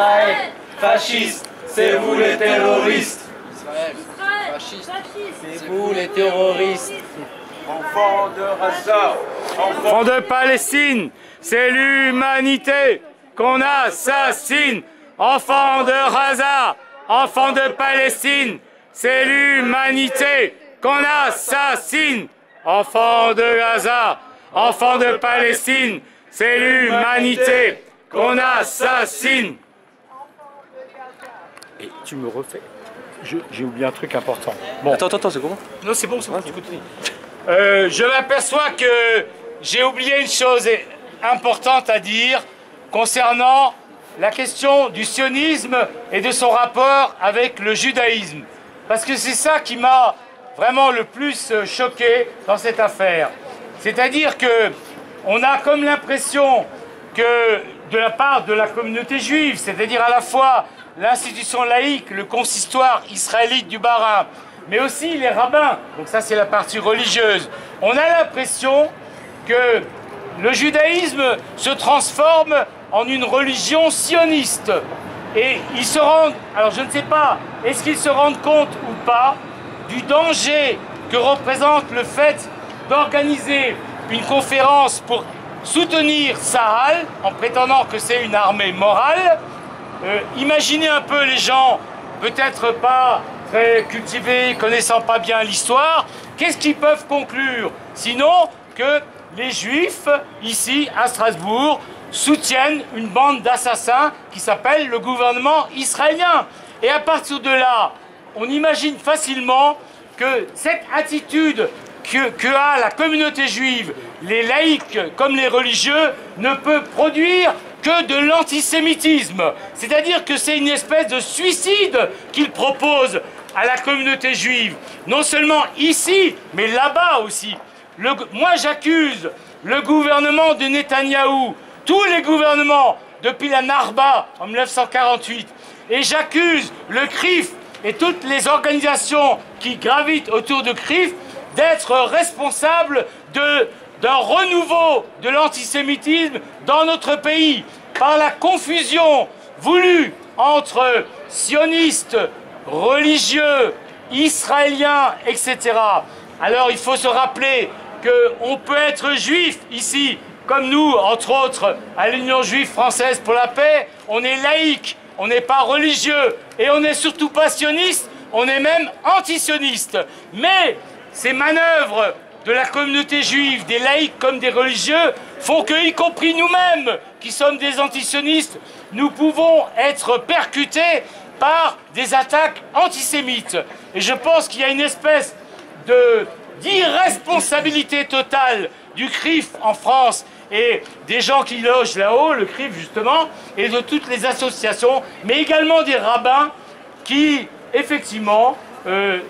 Israël, fasciste, c'est vous les terroristes. Israël, fasciste, c'est vous les terroristes. Enfants de Gaza, Enfants de Palestine, c'est l'humanité qu'on assassine. Enfants de Gaza, enfants de Palestine, c'est l'humanité qu'on assassine. Enfants de Gaza, enfants de Palestine, c'est l'humanité qu'on assassine. Et tu me refais. J'ai oublié un truc important. Bon. Attends, c'est comment? Non, c'est bon, c'est bon. Je m'aperçois que j'ai oublié une chose importante à dire concernant la question du sionisme et de son rapport avec le judaïsme. Parce que c'est ça qui m'a vraiment le plus choqué dans cette affaire. C'est-à-dire que on a comme l'impression que de la part de la communauté juive, c'est-à-dire à la fois l'institution laïque, le consistoire israélite du Bas-Rhin, mais aussi les rabbins, donc ça c'est la partie religieuse, on a l'impression que le judaïsme se transforme en une religion sioniste. Et ils se rendent, alors je ne sais pas, est-ce qu'ils se rendent compte ou pas du danger que représente le fait d'organiser une conférence pour soutenir Tsahal en prétendant que c'est une armée morale. Imaginez un peu les gens, peut-être pas très cultivés, connaissant pas bien l'histoire, qu'est-ce qu'ils peuvent conclure? Sinon que les Juifs, ici à Strasbourg, soutiennent une bande d'assassins qui s'appelle le gouvernement israélien. Et à partir de là, on imagine facilement que cette attitude que a la communauté juive, les laïcs comme les religieux, ne peut produire que de l'antisémitisme. C'est-à-dire que c'est une espèce de suicide qu'ils proposent à la communauté juive. Non seulement ici, mais là-bas aussi. Moi, j'accuse le gouvernement de Netanyahou, tous les gouvernements depuis la Narba en 1948, et j'accuse le CRIF et toutes les organisations qui gravitent autour de CRIF d'être responsables d'un renouveau de l'antisémitisme dans notre pays par la confusion voulue entre sionistes, religieux, israéliens, etc. Alors il faut se rappeler qu'on peut être juif ici, comme nous, entre autres, à l'Union juive française pour la paix, on est laïque, on n'est pas religieux, et on n'est surtout pas sioniste, on est même antisioniste. Mais ces manœuvres de la communauté juive, des laïcs comme des religieux, font que, y compris nous-mêmes, qui sommes des antisionistes, nous pouvons être percutés par des attaques antisémites. Et je pense qu'il y a une espèce d'irresponsabilité totale du CRIF en France et des gens qui logent là-haut, le CRIF justement, et de toutes les associations, mais également des rabbins qui, effectivement,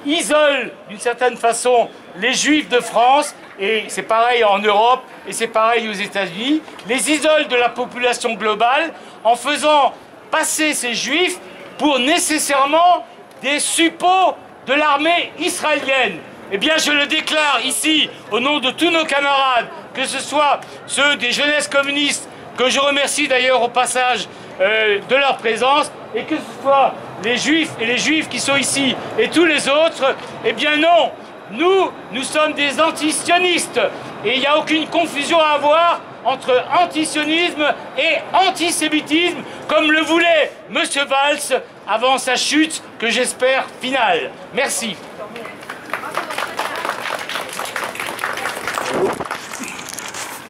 isolent d'une certaine façon les Juifs de France, et c'est pareil en Europe, et c'est pareil aux États-Unis, les isolent de la population globale en faisant passer ces Juifs pour nécessairement des suppôts de l'armée israélienne. Eh bien, je le déclare ici, au nom de tous nos camarades, que ce soit ceux des jeunesses communistes, que je remercie d'ailleurs au passage de leur présence, et que ce soit les Juifs et les Juifs qui sont ici, et tous les autres, eh bien non, nous sommes des antisionistes, et il n'y a aucune confusion à avoir entre antisionisme et antisémitisme, comme le voulait M. Valls avant sa chute, que j'espère finale. Merci.